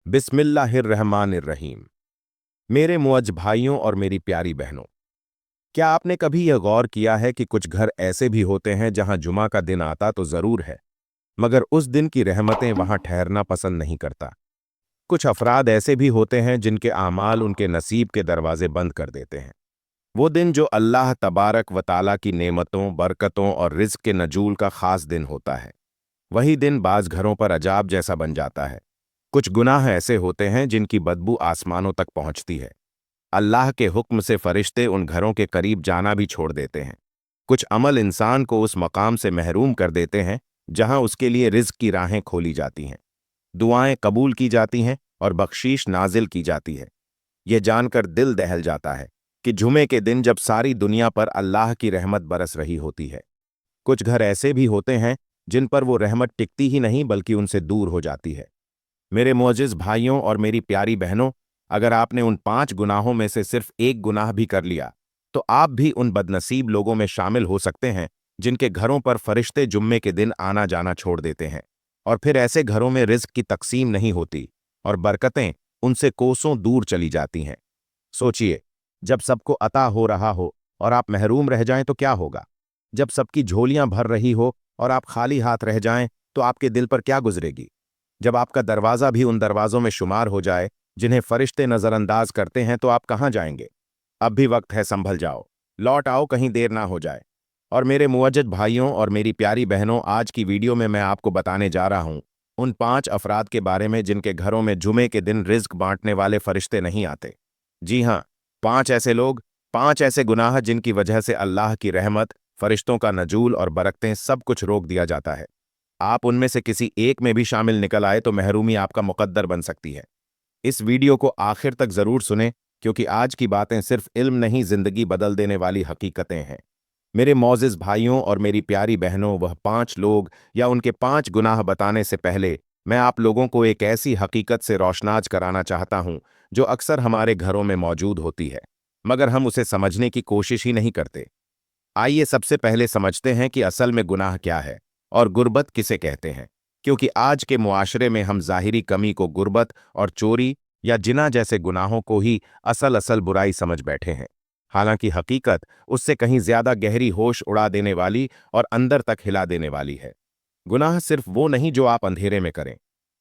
बिस्मिल्लाहिर्रहमानिर्रहीम। मेरे मुअज़्ज़ भाइयों और मेरी प्यारी बहनों, क्या आपने कभी यह गौर किया है कि कुछ घर ऐसे भी होते हैं जहां जुमा का दिन आता तो ज़रूर है, मगर उस दिन की रहमतें वहां ठहरना पसंद नहीं करता। कुछ अफराद ऐसे भी होते हैं जिनके आमाल उनके नसीब के दरवाजे बंद कर देते हैं। वो दिन जो अल्लाह तबारक व ताला की नेमतों, बरकतों और रिज़्क़ के नजूल का ख़ास दिन होता है, वही दिन बाज़ घरों पर अजाब जैसा बन जाता है। कुछ गुनाह ऐसे होते हैं जिनकी बदबू आसमानों तक पहुंचती है। अल्लाह के हुक्म से फरिश्ते उन घरों के करीब जाना भी छोड़ देते हैं। कुछ अमल इंसान को उस मकाम से महरूम कर देते हैं जहां उसके लिए रिज़्क़ की राहें खोली जाती हैं, दुआएं कबूल की जाती हैं और बख्शीश नाजिल की जाती है। ये जानकर दिल दहल जाता है कि जुमे के दिन जब सारी दुनिया पर अल्लाह की रहमत बरस रही होती है, कुछ घर ऐसे भी होते हैं जिन पर वो रहमत टिकती ही नहीं बल्कि उनसे दूर हो जाती है। मेरे मोअज़्ज़िज़ भाइयों और मेरी प्यारी बहनों, अगर आपने उन 5 गुनाहों में से सिर्फ एक गुनाह भी कर लिया, तो आप भी उन बदनसीब लोगों में शामिल हो सकते हैं जिनके घरों पर फरिश्ते जुम्मे के दिन आना जाना छोड़ देते हैं, और फिर ऐसे घरों में रिज़्क़ की तक़सीम नहीं होती और बरकतें उनसे कोसों दूर चली जाती हैं। सोचिए, जब सबको अता हो रहा हो और आप महरूम रह जाएं तो क्या होगा? जब सबकी झोलियां भर रही हो और आप खाली हाथ रह जाएं तो आपके दिल पर क्या गुजरेगी? जब आपका दरवाज़ा भी उन दरवाज़ों में शुमार हो जाए जिन्हें फरिश्ते नज़रअंदाज करते हैं तो आप कहाँ जाएंगे? अब भी वक्त है, संभल जाओ, लौट आओ, कहीं देर ना हो जाए। और मेरे मुअज्जद भाइयों और मेरी प्यारी बहनों, आज की वीडियो में मैं आपको बताने जा रहा हूँ उन 5 अफराद के बारे में जिनके घरों में जुमे के दिन रिज़्क़ बांटने वाले फरिश्ते नहीं आते। जी हाँ, 5 ऐसे लोग, 5 ऐसे गुनाह जिनकी वजह से अल्लाह की रहमत, फरिश्तों का नजूल और बरकतें सब कुछ रोक दिया जाता है। आप उनमें से किसी एक में भी शामिल निकल आए तो महरूमी आपका मुकद्दर बन सकती है। इस वीडियो को आखिर तक जरूर सुनें, क्योंकि आज की बातें सिर्फ इल्म नहीं, जिंदगी बदल देने वाली हकीकतें हैं। मेरे मोअज़्ज़िज़ भाइयों और मेरी प्यारी बहनों, वह 5 लोग या उनके 5 गुनाह बताने से पहले मैं आप लोगों को एक ऐसी हकीकत से रोशनास कराना चाहता हूं जो अक्सर हमारे घरों में मौजूद होती है, मगर हम उसे समझने की कोशिश ही नहीं करते। आइए सबसे पहले समझते हैं कि असल में गुनाह क्या है और गुर्बत किसे कहते हैं, क्योंकि आज के मुआशरे में हम ज़ाहिरी कमी को गुर्बत और चोरी या जिना जैसे गुनाहों को ही असल असल बुराई समझ बैठे हैं। हालांकि हकीकत उससे कहीं ज्यादा गहरी, होश उड़ा देने वाली और अंदर तक हिला देने वाली है। गुनाह सिर्फ वो नहीं जो आप अंधेरे में करें,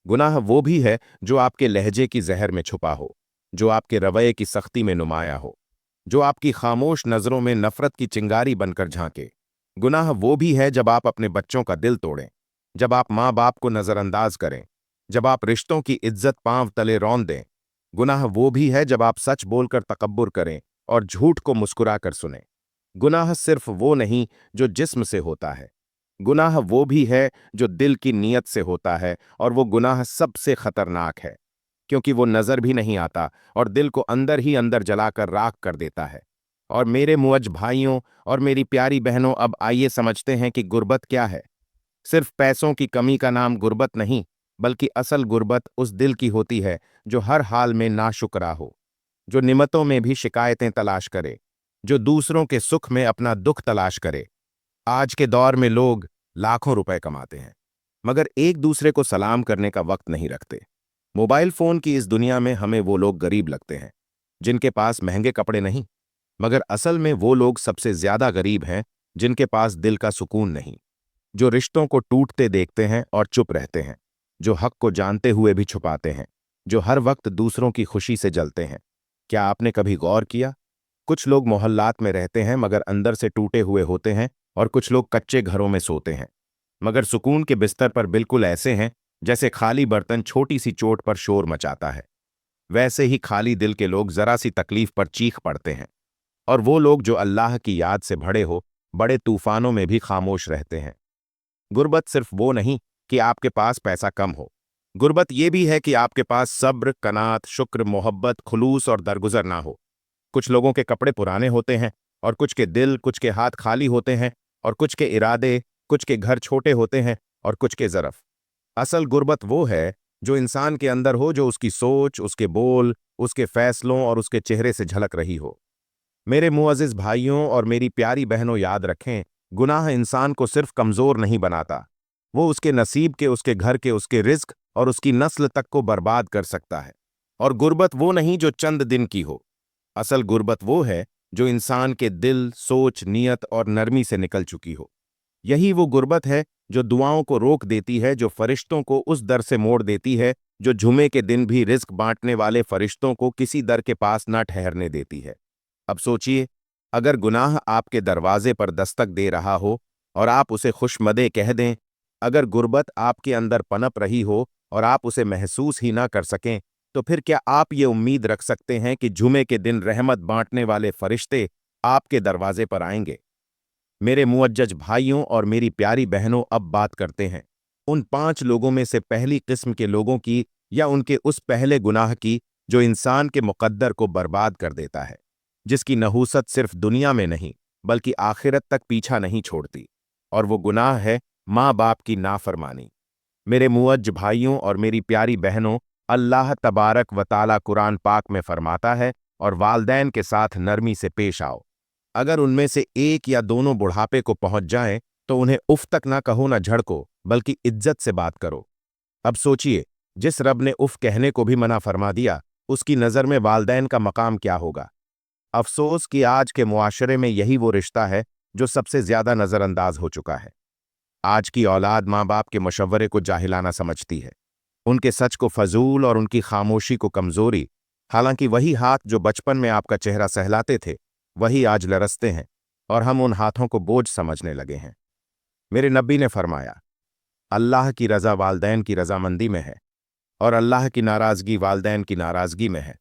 गुनाह वो भी है जो आपके लहजे की जहर में छुपा हो, जो आपके रवैये की सख्ती में नुमाया हो, जो आपकी खामोश नजरों में नफरत की चिंगारी बनकर झांके। गुनाह वो भी है जब आप अपने बच्चों का दिल तोड़ें, जब आप माँ बाप को नजरअंदाज करें, जब आप रिश्तों की इज्जत पांव तले रौंद दें। गुनाह वो भी है जब आप सच बोलकर तकब्बुर करें और झूठ को मुस्कुरा कर सुने। गुनाह सिर्फ वो नहीं जो जिस्म से होता है, गुनाह वो भी है जो दिल की नीयत से होता है, और वो गुनाह सबसे खतरनाक है क्योंकि वो नजर भी नहीं आता और दिल को अंदर ही अंदर जलाकर राख कर देता है। और मेरे मुअज्ज भाइयों और मेरी प्यारी बहनों, अब आइए समझते हैं कि गुर्बत क्या है। सिर्फ पैसों की कमी का नाम गुर्बत नहीं, बल्कि असल गुर्बत उस दिल की होती है जो हर हाल में नाशुक्रा हो, जो निमतों में भी शिकायतें तलाश करे, जो दूसरों के सुख में अपना दुख तलाश करे। आज के दौर में लोग लाखों रुपए कमाते हैं, मगर एक दूसरे को सलाम करने का वक्त नहीं रखते। मोबाइल फोन की इस दुनिया में हमें वो लोग गरीब लगते हैं जिनके पास महंगे कपड़े नहीं, मगर असल में वो लोग सबसे ज्यादा गरीब हैं जिनके पास दिल का सुकून नहीं, जो रिश्तों को टूटते देखते हैं और चुप रहते हैं, जो हक को जानते हुए भी छुपाते हैं, जो हर वक्त दूसरों की खुशी से जलते हैं। क्या आपने कभी गौर किया, कुछ लोग मोहल्लात में रहते हैं मगर अंदर से टूटे हुए होते हैं, और कुछ लोग कच्चे घरों में सोते हैं मगर सुकून के बिस्तर पर बिल्कुल ऐसे हैं जैसे खाली बर्तन छोटी सी चोट पर शोर मचाता है। वैसे ही खाली दिल के लोग जरा सी तकलीफ पर चीख पड़ते हैं। और वो लोग जो अल्लाह की याद से भरे हो, बड़े तूफानों में भी खामोश रहते हैं। गुर्बत सिर्फ वो नहीं कि आपके पास पैसा कम हो, गुर्बत ये भी है कि आपके पास सब्र, कनात, शुक्र, मोहब्बत, खुलूस और दरगुजर ना हो। कुछ लोगों के कपड़े पुराने होते हैं और कुछ के दिल, कुछ के हाथ खाली होते हैं और कुछ के इरादे, कुछ के घर छोटे होते हैं और कुछ के ज़रफ। असल गुर्बत वो है जो इंसान के अंदर हो, जो उसकी सोच, उसके बोल, उसके फैसलों और उसके चेहरे से झलक रही हो। मेरे मुअज़्ज़िज़ भाइयों और मेरी प्यारी बहनों, याद रखें, गुनाह इंसान को सिर्फ कमज़ोर नहीं बनाता, वो उसके नसीब के, उसके घर के, उसके रिस्क और उसकी नस्ल तक को बर्बाद कर सकता है। और गुर्बत वो नहीं जो चंद दिन की हो। असल गुर्बत वो है जो इंसान के दिल, सोच, नियत और नरमी से निकल चुकी हो। यही वो गुर्बत है जो दुआओं को रोक देती है, जो फरिश्तों को उस दर से मोड़ देती है, जो जुमे के दिन भी रिस्क बांटने वाले फरिश्तों को किसी दर के पास न ठहरने देती है। अब सोचिए, अगर गुनाह आपके दरवाजे पर दस्तक दे रहा हो और आप उसे खुशमदे कह दें, अगर गुर्बत आपके अंदर पनप रही हो और आप उसे महसूस ही ना कर सकें, तो फिर क्या आप ये उम्मीद रख सकते हैं कि जुमे के दिन रहमत बांटने वाले फरिश्ते आपके दरवाजे पर आएंगे? मेरे मुअज्जज भाइयों और मेरी प्यारी बहनों, अब बात करते हैं उन 5 लोगों में से पहली किस्म के लोगों की, या उनके उस पहले गुनाह की जो इंसान के मुकद्दर को बर्बाद कर देता है, जिसकी नहूसत सिर्फ दुनिया में नहीं बल्कि आखिरत तक पीछा नहीं छोड़ती। और वो गुनाह है माँ बाप की नाफरमानी। मेरे मुअज्ज भाइयों और मेरी प्यारी बहनों, अल्लाह तबारक व ताला कुरान पाक में फरमाता है, और वालदैन के साथ नरमी से पेश आओ। अगर उनमें से एक या दोनों बुढ़ापे को पहुंच जाएं, तो उन्हें उफ तक ना कहो, ना झड़को, बल्कि इज्जत से बात करो। अब सोचिए, जिस रब ने उफ कहने को भी मना फरमा दिया, उसकी नज़र में वालदैन का मकाम क्या होगा। अफसोस कि आज के मुआशरे में यही वो रिश्ता है जो सबसे ज्यादा नज़रअंदाज हो चुका है। आज की औलाद माँ बाप के मशवरे को जाहिलाना समझती है, उनके सच को फजूल और उनकी खामोशी को कमजोरी। हालांकि वही हाथ जो बचपन में आपका चेहरा सहलाते थे, वही आज लरसते हैं, और हम उन हाथों को बोझ समझने लगे हैं। मेरे नबी ने फरमाया, अल्लाह की रजा वालदैन की रजामंदी में है, और अल्लाह की नाराजगी वालदैन की नाराजगी में है।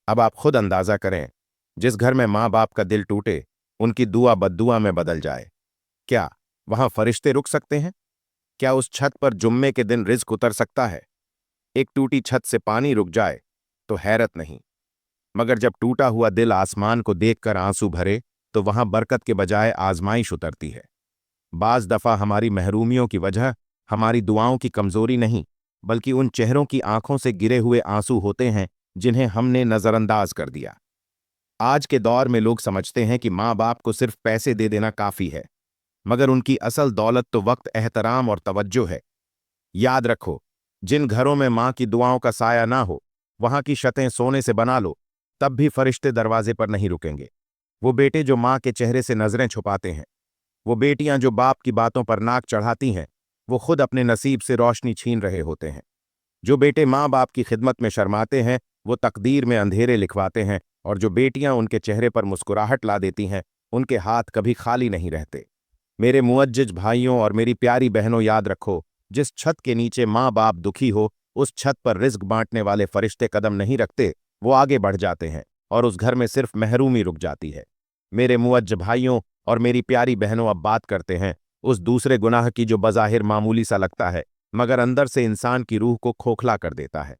अब आप खुद अंदाजा करें, जिस घर में माँ बाप का दिल टूटे, उनकी दुआ बद्दुआ में बदल जाए, क्या वहां फरिश्ते रुक सकते हैं? क्या उस छत पर जुम्मे के दिन रिज्क उतर सकता है? एक टूटी छत से पानी रुक जाए तो हैरत नहीं, मगर जब टूटा हुआ दिल आसमान को देखकर आंसू भरे, तो वहां बरकत के बजाय आजमाइश उतरती है। बाज दफा हमारी महरूमियों की वजह हमारी दुआओं की कमजोरी नहीं, बल्कि उन चेहरों की आंखों से गिरे हुए आंसू होते हैं जिन्हें हमने नजरअंदाज कर दिया। आज के दौर में लोग समझते हैं कि माँ बाप को सिर्फ पैसे दे देना काफी है, मगर उनकी असल दौलत तो वक्त, एहतराम और तवज्जो है। याद रखो, जिन घरों में माँ की दुआओं का साया ना हो, वहां की छतें सोने से बना लो, तब भी फरिश्ते दरवाजे पर नहीं रुकेंगे। वो बेटे जो माँ के चेहरे से नजरें छुपाते हैं, वो बेटियां जो बाप की बातों पर नाक चढ़ाती हैं, वो खुद अपने नसीब से रोशनी छीन रहे होते हैं। जो बेटे माँ बाप की खिदमत में शर्माते हैं, वो तकदीर में अंधेरे लिखवाते हैं, और जो बेटियां उनके चेहरे पर मुस्कुराहट ला देती हैं, उनके हाथ कभी खाली नहीं रहते। मेरे मुअज्जज भाइयों और मेरी प्यारी बहनों, याद रखो, जिस छत के नीचे माँ बाप दुखी हो, उस छत पर रिज्क बांटने वाले फरिश्ते कदम नहीं रखते, वो आगे बढ़ जाते हैं, और उस घर में सिर्फ महरूमी रुक जाती है। मेरे मुअज्जज भाइयों और मेरी प्यारी बहनों, अब बात करते हैं उस दूसरे गुनाह की जो बज़ाहिर मामूली सा लगता है, मगर अंदर से इंसान की रूह को खोखला कर देता है।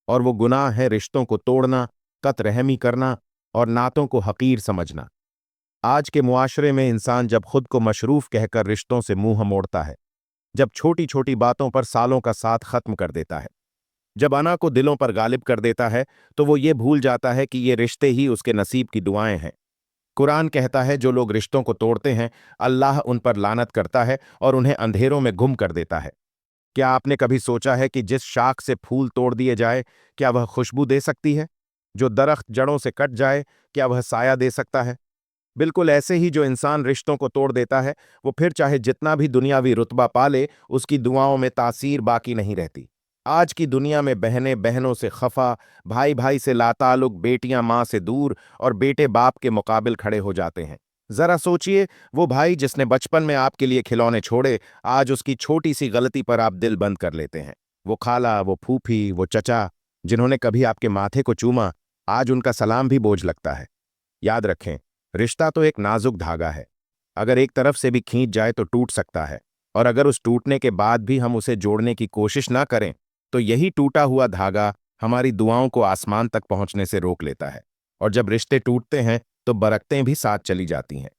और वो गुनाह है रिश्तों को तोड़ना, कत रहमी करना और नातों को हकीर समझना। आज के मुआशरे में इंसान जब खुद को मशरूफ कहकर रिश्तों से मुंह मोड़ता है, जब छोटी छोटी बातों पर सालों का साथ खत्म कर देता है, जब अना को दिलों पर गालिब कर देता है, तो वो ये भूल जाता है कि ये रिश्ते ही उसके नसीब की दुआएं हैं। कुरान कहता है, जो लोग रिश्तों को तोड़ते हैं, अल्लाह उन पर लानत करता है और उन्हें अंधेरों में गुम कर देता है। क्या आपने कभी सोचा है कि जिस शाख से फूल तोड़ दिए जाए, क्या वह खुशबू दे सकती है? जो दरख्त जड़ों से कट जाए, क्या वह साया दे सकता है? बिल्कुल ऐसे ही जो इंसान रिश्तों को तोड़ देता है, वो फिर चाहे जितना भी दुनियावी रुतबा पाले, उसकी दुआओं में तासीर बाकी नहीं रहती। आज की दुनिया में बहनें बहनों से खफा, भाई भाई से लाताल्लुक, बेटियां मां से दूर और बेटे बाप के मुकाबिल खड़े हो जाते हैं। जरा सोचिए, वो भाई जिसने बचपन में आपके लिए खिलौने छोड़े, आज उसकी छोटी सी गलती पर आप दिल बंद कर लेते हैं। वो खाला, वो फूफी, वो चचा, जिन्होंने कभी आपके माथे को चूमा, आज उनका सलाम भी बोझ लगता है। याद रखें, रिश्ता तो एक नाजुक धागा है। अगर एक तरफ से भी खींच जाए तो टूट सकता है, और अगर उस टूटने के बाद भी हम उसे जोड़ने की कोशिश ना करें, तो यही टूटा हुआ धागा हमारी दुआओं को आसमान तक पहुंचने से रोक लेता है। और जब रिश्ते टूटते हैं, तो बरकतें भी साथ चली जाती हैं।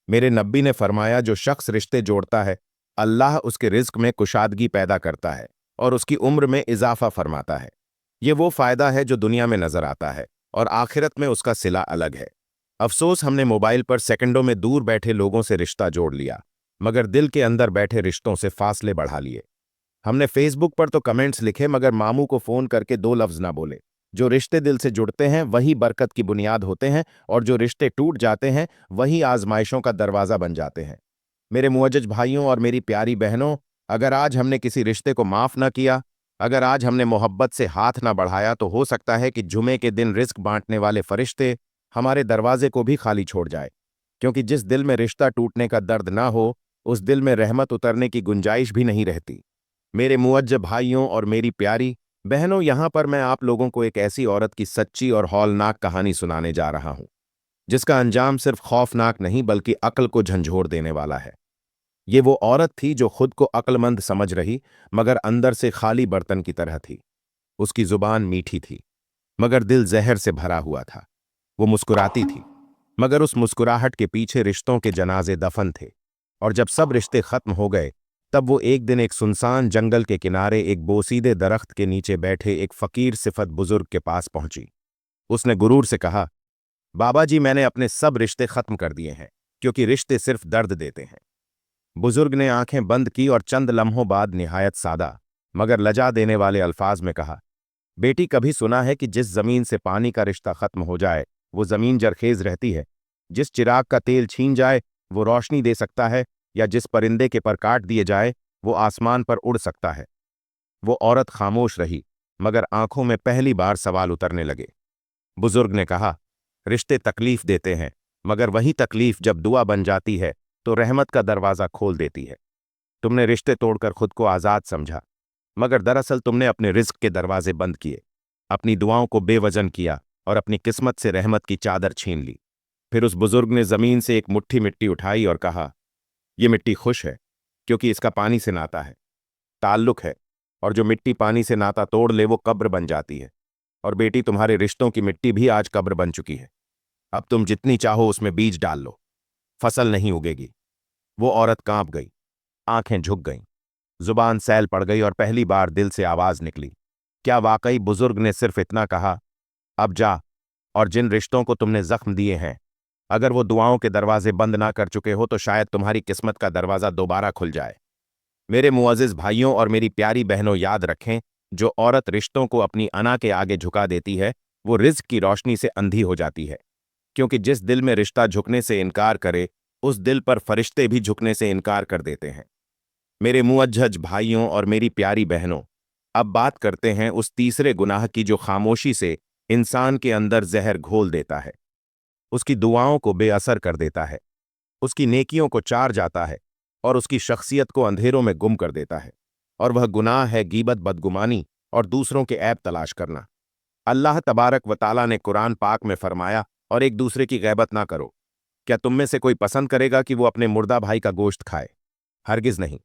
मेरे नब्बी ने फरमाया, जो शख्स रिश्ते जोड़ता है, अल्लाह उसके रिज्क में कुशादगी पैदा करता है और उसकी उम्र में इजाफा फरमाता है। ये वो फायदा है जो दुनिया में नजर आता है, और आखिरत में उसका सिला अलग है। अफसोस, हमने मोबाइल पर सेकंडों में दूर बैठे लोगों से रिश्ता जोड़ लिया, और फिर उन्हें मगर दिल के अंदर बैठे रिश्तों से फासले बढ़ा लिए। हमने फेसबुक पर तो कमेंट्स लिखे मगर मामू को फोन करके दो लफ्ज ना बोले। जो रिश्ते दिल से जुड़ते हैं वही बरकत की बुनियाद होते हैं, और जो रिश्ते टूट जाते हैं वही आजमाइशों का दरवाजा बन जाते हैं। मेरे मुअज्जज भाइयों और मेरी प्यारी बहनों, अगर आज हमने किसी रिश्ते को माफ ना किया, अगर आज हमने मोहब्बत से हाथ ना बढ़ाया, तो हो सकता है कि जुमे के दिन रिस्क बांटने वाले फरिश्ते हमारे दरवाजे को भी खाली छोड़ जाए। क्योंकि जिस दिल में रिश्ता टूटने का दर्द ना हो, उस दिल में रहमत उतरने की गुंजाइश भी नहीं रहती। मेरे मुअज्जब भाइयों और मेरी प्यारी बहनों, यहां पर मैं आप लोगों को एक ऐसी औरत की सच्ची और हौलनाक कहानी सुनाने जा रहा हूं, जिसका अंजाम सिर्फ खौफनाक नहीं बल्कि अक्ल को झंझोर देने वाला है। ये वो औरत थी जो खुद को अक्लमंद समझ रही, मगर अंदर से खाली बर्तन की तरह थी। उसकी जुबान मीठी थी, मगर दिल जहर से भरा हुआ था। वो मुस्कुराती थी, मगर उस मुस्कुराहट के पीछे रिश्तों के जनाजे दफन थे। और जब सब रिश्ते खत्म हो गए, तब वो एक दिन एक सुनसान जंगल के किनारे एक बोसीदे दरख्त के नीचे बैठे एक फकीर सिफत बुजुर्ग के पास पहुंची। उसने गुरूर से कहा, बाबा जी, मैंने अपने सब रिश्ते खत्म कर दिए हैं, क्योंकि रिश्ते सिर्फ दर्द देते हैं। बुजुर्ग ने आंखें बंद की और चंद लम्हों बाद निहायत सादा मगर लजा देने वाले अल्फाज में कहा, बेटी, कभी सुना है कि जिस जमीन से पानी का रिश्ता खत्म हो जाए वो जमीन जरखेज रहती है? जिस चिराग का तेल छीन जाए वो रोशनी दे सकता है, या जिस परिंदे के पर काट दिए जाए वो आसमान पर उड़ सकता है? वो औरत खामोश रही, मगर आंखों में पहली बार सवाल उतरने लगे। बुजुर्ग ने कहा, रिश्ते तकलीफ देते हैं, मगर वही तकलीफ जब दुआ बन जाती है तो रहमत का दरवाजा खोल देती है। तुमने रिश्ते तोड़कर खुद को आजाद समझा, मगर दरअसल तुमने अपने रिज्क के दरवाजे बंद किए, अपनी दुआओं को बेवजन किया और अपनी किस्मत से रहमत की चादर छीन ली। फिर उस बुजुर्ग ने जमीन से एक मुट्ठी मिट्टी उठाई और कहा, यह मिट्टी खुश है, क्योंकि इसका पानी से नाता है, ताल्लुक है, और जो मिट्टी पानी से नाता तोड़ ले वो कब्र बन जाती है। और बेटी, तुम्हारे रिश्तों की मिट्टी भी आज कब्र बन चुकी है। अब तुम जितनी चाहो उसमें बीज डाल लो, फसल नहीं उगेगी। वो औरत कांप गई, आंखें झुक गईं, जुबान सैल पड़ गई और पहली बार दिल से आवाज निकली, क्या वाकई बुजुर्ग ने सिर्फ इतना कहा? अब जा, और जिन रिश्तों को तुमने जख्म दिए हैं, अगर वो दुआओं के दरवाजे बंद ना कर चुके हो तो शायद तुम्हारी किस्मत का दरवाजा दोबारा खुल जाए। मेरे मुअज़्ज़िज़ भाइयों और मेरी प्यारी बहनों, याद रखें, जो औरत रिश्तों को अपनी अना के आगे झुका देती है वो रिज्क की रोशनी से अंधी हो जाती है। क्योंकि जिस दिल में रिश्ता झुकने से इनकार करे, उस दिल पर फरिश्ते भी झुकने से इनकार कर देते हैं। मेरे मुअज्जज भाइयों और मेरी प्यारी बहनों, अब बात करते हैं उस तीसरे गुनाह की जो खामोशी से इंसान के अंदर जहर घोल देता है, उसकी दुआओं को बेअसर कर देता है, उसकी नेकियों को चार जाता है और उसकी शख्सियत को अंधेरों में गुम कर देता है। और वह गुनाह है गीबत, बदगुमानी और दूसरों के ऐब तलाश करना। अल्लाह तबारक व ताला ने कुरान पाक में फरमाया, और एक दूसरे की गैबत ना करो। क्या तुम में से कोई पसंद करेगा कि वो अपने मुर्दा भाई का गोश्त खाए? हरगिज नहीं,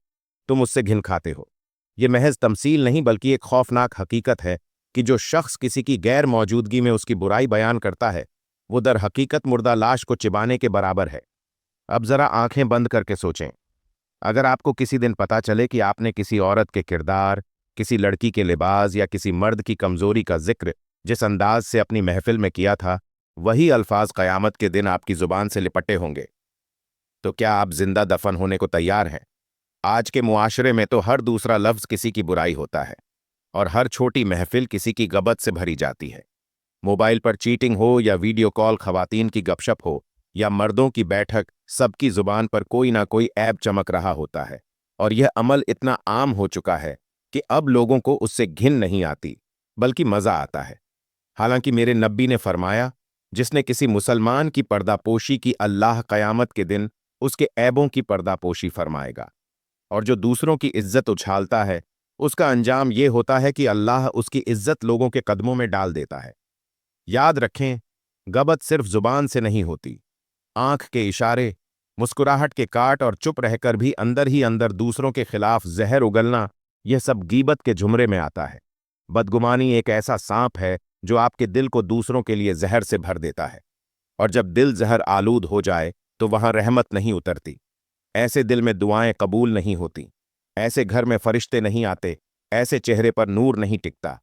तुम उससे घिन खाते हो। ये महज तमसील नहीं बल्कि एक खौफनाक हकीकत है कि जो शख्स किसी की गैर मौजूदगी में उसकी बुराई बयान करता है, वो दर हकीकत मुर्दा लाश को चिबाने के बराबर है। अब जरा आंखें बंद करके सोचें, अगर आपको किसी दिन पता चले कि आपने किसी औरत के किरदार, किसी लड़की के लिबास या किसी मर्द की कमजोरी का जिक्र जिस अंदाज से अपनी महफिल में किया था, वही अल्फाज क़यामत के दिन आपकी जुबान से लिपटे होंगे, तो क्या आप जिंदा दफन होने को तैयार हैं? आज के मुआशरे में तो हर दूसरा लफ्ज किसी की बुराई होता है, और हर छोटी महफिल किसी की गबत से भरी जाती है। मोबाइल पर चीटिंग हो या वीडियो कॉल खवातीन की गपशप हो या मर्दों की बैठक, सबकी जुबान पर कोई ना कोई ऐब चमक रहा होता है। और यह अमल इतना आम हो चुका है कि अब लोगों को उससे घिन नहीं आती बल्कि मजा आता है। हालांकि मेरे नब्बी ने फरमाया, जिसने किसी मुसलमान की पर्दापोशी की, अल्लाह क़यामत के दिन उसके ऐबों की पर्दापोशी फरमाएगा। और जो दूसरों की इज्जत उछालता है, उसका अंजाम ये होता है कि अल्लाह उसकी इज्जत लोगों के कदमों में डाल देता है। याद रखें, गबत सिर्फ जुबान से नहीं होती, आंख के इशारे, मुस्कुराहट के काट और चुप रहकर भी अंदर ही अंदर दूसरों के खिलाफ जहर उगलना, यह सब गीबत के जुमरे में आता है। बदगुमानी एक ऐसा सांप है जो आपके दिल को दूसरों के लिए जहर से भर देता है, और जब दिल जहर आलूद हो जाए तो वहां रहमत नहीं उतरती। ऐसे दिल में दुआएं कबूल नहीं होती, ऐसे घर में फरिश्ते नहीं आते, ऐसे चेहरे पर नूर नहीं टिकता।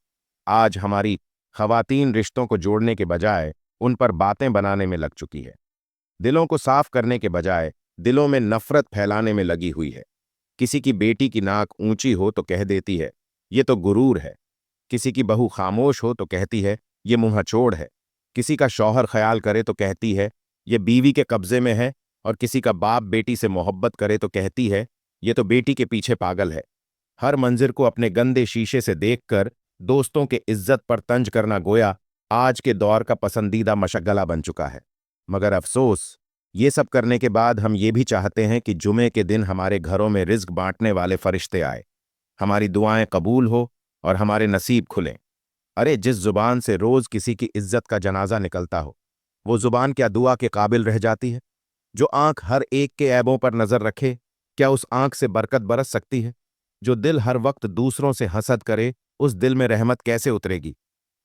आज हमारी खवातीन रिश्तों को जोड़ने के बजाय उन पर बातें बनाने में लग चुकी है। दिलों को साफ करने के बजाय दिलों में नफरत फैलाने में लगी हुई है। किसी की बेटी की नाक ऊंची हो तो कह देती है, ये तो गुरूर है। किसी की बहू खामोश हो तो कहती है, ये मुंहचोड़ है। किसी का शौहर ख्याल करे तो कहती है, ये बीवी के कब्जे में है। और किसी का बाप बेटी से मोहब्बत करे तो कहती है, ये तो बेटी के पीछे पागल है। हर मंजिर को अपने गंदे शीशे से देखकर दोस्तों के इज्जत पर तंज करना गोया आज के दौर का पसंदीदा मशगला बन चुका है। मगर अफसोस, ये सब करने के बाद हम ये भी चाहते हैं कि जुमे के दिन हमारे घरों में रिज्क बांटने वाले फरिश्ते आए, हमारी दुआएं कबूल हो और हमारे नसीब खुलें। अरे जिस जुबान से रोज किसी की इज्जत का जनाजा निकलता हो, वो जुबान क्या दुआ के काबिल रह जाती है? जो आंख हर एक के ऐबों पर नजर रखे, क्या उस आंख से बरकत बरस सकती है? जो दिल हर वक्त दूसरों से हसद करे, उस दिल में रहमत कैसे उतरेगी?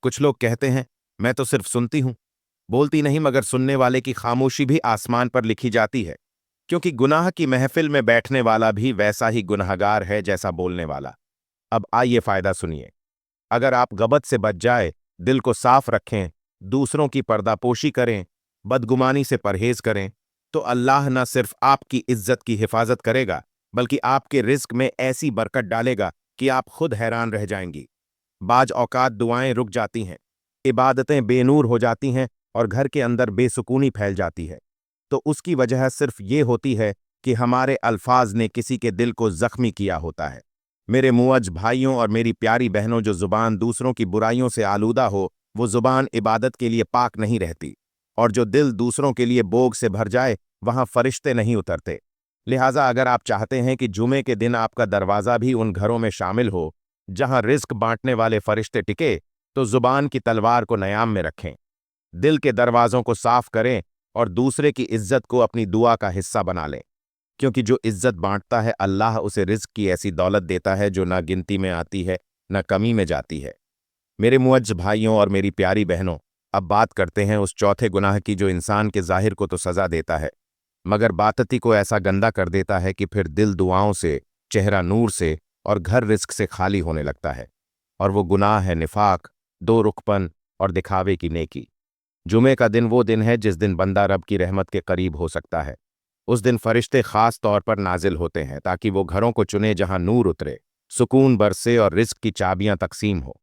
कुछ लोग कहते हैं, मैं तो सिर्फ सुनती हूं, बोलती नहीं, मगर सुनने वाले की खामोशी भी आसमान पर लिखी जाती है, क्योंकि गुनाह की महफिल में बैठने वाला भी वैसा ही गुनहगार है जैसा बोलने वाला। अब आइए फायदा सुनिए। अगर आप गबत से बच जाए, दिल को साफ रखें, दूसरों की पर्दापोशी करें, बदगुमानी से परहेज करें, तो अल्लाह न सिर्फ आपकी इज्जत की हिफाजत करेगा, बल्कि आपके रिज्क में ऐसी बरकत डालेगा कि आप खुद हैरान रह जाएंगी। बाज औकात दुआएं रुक जाती हैं, इबादतें बेनूर हो जाती हैं और घर के अंदर बेसुकूनी फैल जाती है। तो उसकी वजह सिर्फ ये होती है कि हमारे अल्फाज ने किसी के दिल को जख्मी किया होता है। मेरे मुअज भाइयों और मेरी प्यारी बहनों, जो जुबान दूसरों की बुराइयों से आलूदा हो, वो जुबान इबादत के लिए पाक नहीं रहती। और जो दिल दूसरों के लिए बोग से भर जाए, वहां फरिश्ते नहीं उतरते। लिहाजा अगर आप चाहते हैं कि जुमे के दिन आपका दरवाज़ा भी उन घरों में शामिल हो जहां रिज्क बांटने वाले फरिश्ते टिके, तो जुबान की तलवार को नयाम में रखें, दिल के दरवाज़ों को साफ करें और दूसरे की इज्जत को अपनी दुआ का हिस्सा बना लें। क्योंकि जो इज्जत बांटता है, अल्लाह उसे रिज्क की ऐसी दौलत देता है जो ना गिनती में आती है, ना कमी में जाती है। मेरे मुअज्ज भाइयों और मेरी प्यारी बहनों, अब बात करते हैं उस चौथे गुनाह की जो इंसान के ज़ाहिर को तो सज़ा देता है, मगर बातती को ऐसा गंदा कर देता है कि फिर दिल दुआओं से, चेहरा नूर से और घर रिज्क से खाली होने लगता है। और वो गुनाह है निफाक, दो रुखपन और दिखावे की नेकी। जुमे का दिन वो दिन है जिस दिन बंदा रब की रहमत के करीब हो सकता है। उस दिन फरिश्ते खास तौर पर नाजिल होते हैं ताकि वो घरों को चुने जहां नूर उतरे, सुकून बरसे और रिज्क की चाबियां तकसीम हो।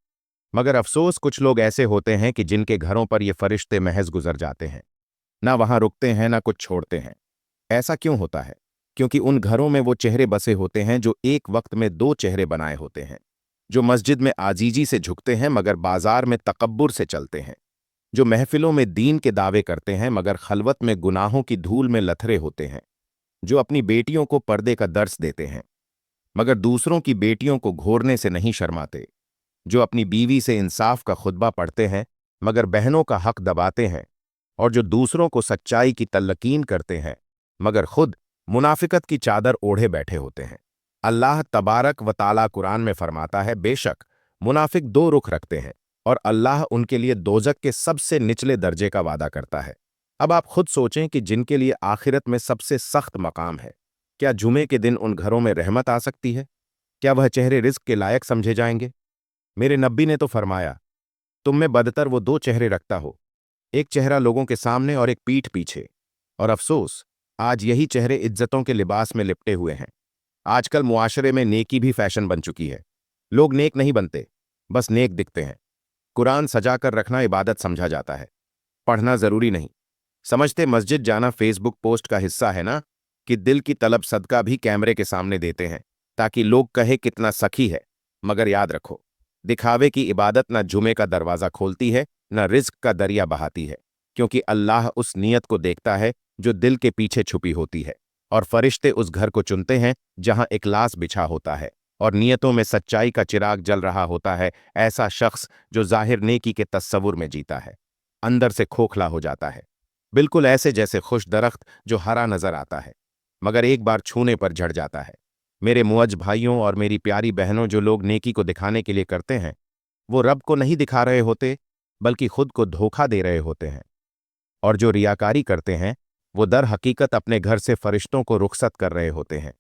मगर अफसोस, कुछ लोग ऐसे होते हैं कि जिनके घरों पर ये फरिश्ते महज गुजर जाते हैं, ना वहां रुकते हैं, ना कुछ छोड़ते हैं। ऐसा क्यों होता है? क्योंकि उन घरों में वो चेहरे बसे होते हैं जो एक वक्त में दो चेहरे बनाए होते हैं, जो मस्जिद में आजीजी से झुकते हैं मगर बाजार में तकब्बुर से चलते हैं, जो महफिलों में दीन के दावे करते हैं मगर खलवत में गुनाहों की धूल में लथरे होते हैं, जो अपनी बेटियों को पर्दे का दर्स देते हैं मगर दूसरों की बेटियों को घोरने से नहीं शर्माते, जो अपनी बीवी से इंसाफ का खुतबा पढ़ते हैं मगर बहनों का हक दबाते हैं, और जो दूसरों को सच्चाई की तल्लकीन करते हैं मगर खुद मुनाफिकत की चादर ओढ़े बैठे होते हैं। अल्लाह तबारक व ताला कुरान में फरमाता है, बेशक मुनाफिक दो रुख रखते हैं और अल्लाह उनके लिए दोजक के सबसे निचले दर्जे का वादा करता है। अब आप खुद सोचें कि जिनके लिए आखिरत में सबसे सख्त मकाम है, क्या जुमे के दिन उन घरों में रहमत आ सकती है? क्या वह चेहरे रिज्क के लायक समझे जाएंगे? मेरे नब्बी ने तो फरमाया, तुम में बदतर वो दो चेहरे रखता हो, एक चेहरा लोगों के सामने और एक पीठ पीछे। और अफसोस, आज यही चेहरे इज्जतों के लिबास में लिपटे हुए हैं। आजकल मुआशरे में नेकी भी फैशन बन चुकी है। लोग नेक नहीं बनते, बस नेक दिखते हैं। कुरान सजा कर रखना इबादत समझा जाता है, पढ़ना जरूरी नहीं। समझते मस्जिद जाना फेसबुक पोस्ट का हिस्सा है ना? कि दिल की तलब सदका भी कैमरे के सामने देते हैं ताकि लोग कहे कितना सखी है। मगर याद रखो, दिखावे की इबादत न जुमे का दरवाज़ा खोलती है, न रिज्क का दरिया बहाती है, क्योंकि अल्लाह उस नीयत को देखता है जो दिल के पीछे छुपी होती है। और फरिश्ते उस घर को चुनते हैं जहां इखलास बिछा होता है और नियतों में सच्चाई का चिराग जल रहा होता है। ऐसा शख्स जो जाहिर नेकी के तस्सवुर में जीता है, अंदर से खोखला हो जाता है, बिल्कुल ऐसे जैसे खुश दरख्त जो हरा नजर आता है मगर एक बार छूने पर झड़ जाता है। मेरे मुअज्ज भाइयों और मेरी प्यारी बहनों, जो लोग नेकी को दिखाने के लिए करते हैं, वो रब को नहीं दिखा रहे होते, बल्कि खुद को धोखा दे रहे होते हैं। और जो रियाकारी करते हैं, वो दर हकीकत अपने घर से फरिश्तों को रुखसत कर रहे होते हैं।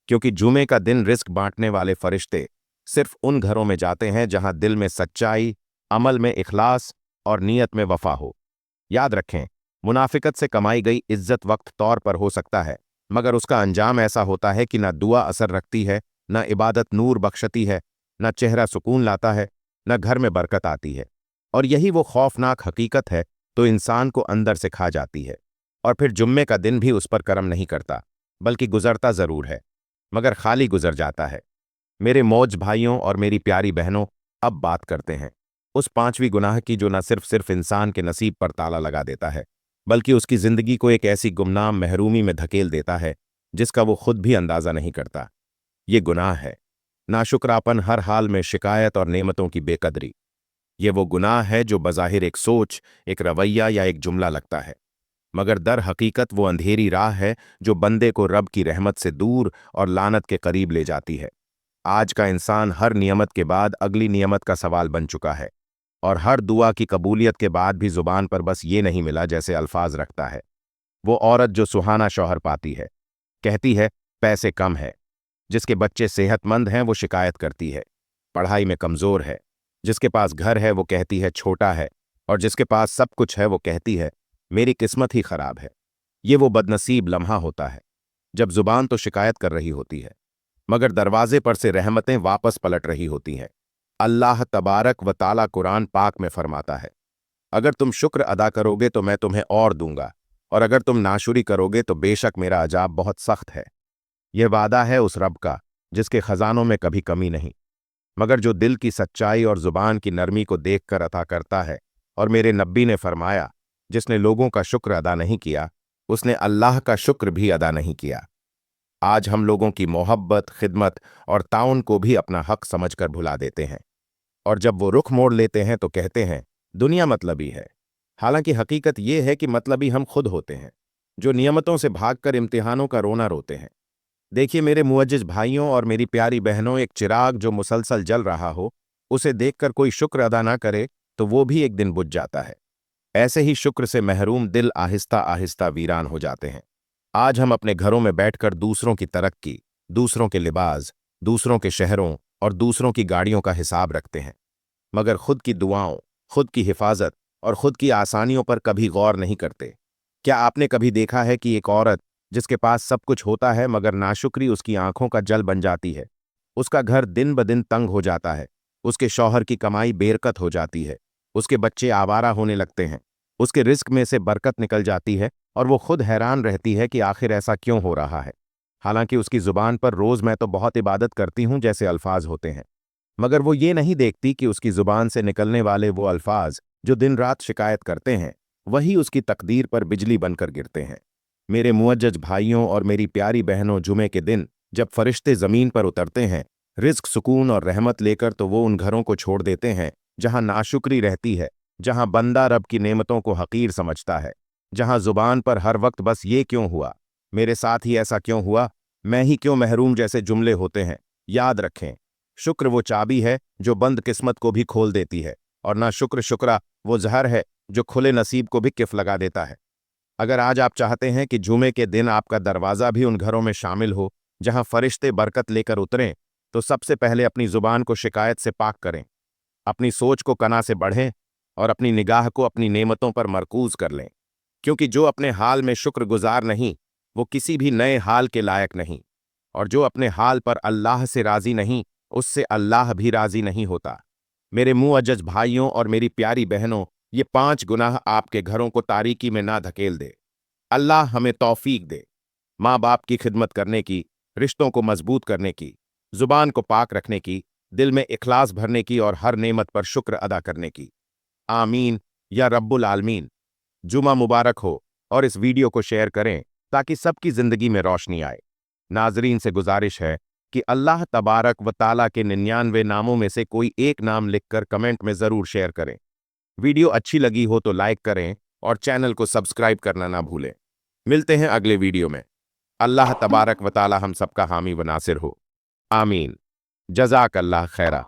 क्योंकि जुमे का दिन रिस्क बांटने वाले फरिश्ते सिर्फ उन घरों में जाते हैं जहां दिल में सच्चाई, अमल में इखलास और नीयत में वफा हो। याद रखें, मुनाफिकत से कमाई गई इज्जत वक्त तौर पर हो सकता है, मगर उसका अंजाम ऐसा होता है कि ना दुआ असर रखती है, ना इबादत नूर बख्शती है, ना चेहरा सुकून लाता है, ना घर में बरकत आती है। और यही वो खौफनाक हकीकत है तो इंसान को अंदर से खा जाती है। और फिर जुम्मे का दिन भी उस पर करम नहीं करता, बल्कि गुजरता जरूर है, मगर खाली गुजर जाता है। मेरे मौज भाइयों और मेरी प्यारी बहनों, अब बात करते हैं उस पांचवी गुनाह की जो न सिर्फ इंसान के नसीब पर ताला लगा देता है, बल्कि उसकी जिंदगी को एक ऐसी गुमनाम महरूमी में धकेल देता है जिसका वो खुद भी अंदाजा नहीं करता। ये गुनाह है नाशुक्रापन, हर हाल में शिकायत और नेमतों की बेकदरी। ये वो गुनाह है जो बज़ाहिर एक सोच, एक रवैया या एक जुमला लगता है, मगर दर हकीकत वो अंधेरी राह है जो बंदे को रब की रहमत से दूर और लानत के करीब ले जाती है। आज का इंसान हर नियमत के बाद अगली नियमत का सवाल बन चुका है, और हर दुआ की कबूलियत के बाद भी जुबान पर बस ये नहीं मिला जैसे अल्फाज रखता है। वो औरत जो सुहाना शौहर पाती है, कहती है पैसे कम है। जिसके बच्चे सेहतमंद हैं वो शिकायत करती है, पढ़ाई में कमज़ोर है। जिसके पास घर है वो कहती है छोटा है, और जिसके पास सब कुछ है वो कहती है मेरी किस्मत ही खराब है। ये वो बदनसीब लम्हा होता है जब जुबान तो शिकायत कर रही होती है, मगर दरवाजे पर से रहमतें वापस पलट रही होती हैं। अल्लाह तबारक व ताला कुरान पाक में फरमाता है, अगर तुम शुक्र अदा करोगे तो मैं तुम्हें और दूंगा, और अगर तुम नाशुरी करोगे तो बेशक मेरा अजाब बहुत सख्त है। यह वादा है उस रब का जिसके खजानों में कभी कमी नहीं, मगर जो दिल की सच्चाई और जुबान की नरमी को देखकर अता करता है। और मेरे नब्बी ने फरमाया, जिसने लोगों का शुक्र अदा नहीं किया उसने अल्लाह का शुक्र भी अदा नहीं किया। आज हम लोगों की मोहब्बत, खिदमत और ताउन को भी अपना हक समझकर भुला देते हैं, और जब वो रुख मोड़ लेते हैं तो कहते हैं दुनिया मतलबी है। हालांकि हकीकत ये है कि मतलबी हम खुद होते हैं, जो नियमतों से भागकर इम्तिहानों का रोना रोते हैं। देखिए मेरे मुअज्जिज भाइयों और मेरी प्यारी बहनों, एक चिराग जो मुसलसल जल रहा हो, उसे देखकर कोई शुक्र अदा ना करे तो वो भी एक दिन बुझ जाता है। ऐसे ही शुक्र से महरूम दिल आहिस्ता आहिस्ता वीरान हो जाते हैं। आज हम अपने घरों में बैठकर दूसरों की तरक्की, दूसरों के लिबास, दूसरों के शहरों और दूसरों की गाड़ियों का हिसाब रखते हैं, मगर खुद की दुआओं, खुद की हिफाजत और खुद की आसानियों पर कभी गौर नहीं करते। क्या आपने कभी देखा है कि एक औरत जिसके पास सब कुछ होता है मगर नाशुक्री उसकी आंखों का जल बन जाती है, उसका घर दिन ब दिन तंग हो जाता है, उसके शौहर की कमाई बेरकत हो जाती है, उसके बच्चे आवारा होने लगते हैं, उसके रिस्क में से बरकत निकल जाती है, और वो खुद हैरान रहती है कि आखिर ऐसा क्यों हो रहा है। हालांकि उसकी जुबान पर रोज मैं तो बहुत इबादत करती हूं जैसे अल्फाज होते हैं, मगर वो ये नहीं देखती कि उसकी जुबान से निकलने वाले वो अल्फाज जो दिन रात शिकायत करते हैं, वही उसकी तकदीर पर बिजली बनकर गिरते हैं। मेरे मुअज्जज भाइयों और मेरी प्यारी बहनों, जुमे के दिन जब फरिश्ते जमीन पर उतरते हैं रिज्क, सुकून और रहमत लेकर, तो वो उन घरों को छोड़ देते हैं जहां नाशुक्री रहती है, जहां बंदा रब की नेमतों को हकीर समझता है, जहां जुबान पर हर वक्त बस ये क्यों हुआ, मेरे साथ ही ऐसा क्यों हुआ, मैं ही क्यों महरूम जैसे जुमले होते हैं। याद रखें, शुक्र वो चाबी है जो बंद किस्मत को भी खोल देती है, और ना शुक्रा वो जहर है जो खुले नसीब को भी किफ लगा देता है। अगर आज आप चाहते हैं कि जुमे के दिन आपका दरवाज़ा भी उन घरों में शामिल हो जहां फरिश्ते बरकत लेकर उतरें, तो सबसे पहले अपनी जुबान को शिकायत से पाक करें, अपनी सोच को कना से बढ़ें, और अपनी निगाह को अपनी नेमतों पर मरकूज कर लें। क्योंकि जो अपने हाल में शुक्रगुजार नहीं वो किसी भी नए हाल के लायक नहीं, और जो अपने हाल पर अल्लाह से राजी नहीं उससे अल्लाह भी राजी नहीं होता। मेरे मुअज्जज भाइयों और मेरी प्यारी बहनों, ये 5 गुनाह आपके घरों को तारीकी में ना धकेल दे। अल्लाह हमें तौफीक दे, माँ बाप की खिदमत करने की, रिश्तों को मजबूत करने की, जुबान को पाक रखने की, दिल में इखलास भरने की और हर नेमत पर शुक्र अदा करने की। आमीन या रब्बुल आलमीन। जुमा मुबारक हो, और इस वीडियो को शेयर करें ताकि सबकी जिंदगी में रोशनी आए। नाजरीन से गुजारिश है कि अल्लाह तबारक व ताला के 99 नामों में से कोई एक नाम लिखकर कमेंट में ज़रूर शेयर करें। वीडियो अच्छी लगी हो तो लाइक करें और चैनल को सब्सक्राइब करना ना भूलें। मिलते हैं अगले वीडियो में। अल्लाह तबारक व ताला हम सबका हामी व नासिर हो। आमीन। जज़ाक अल्लाह खैरा।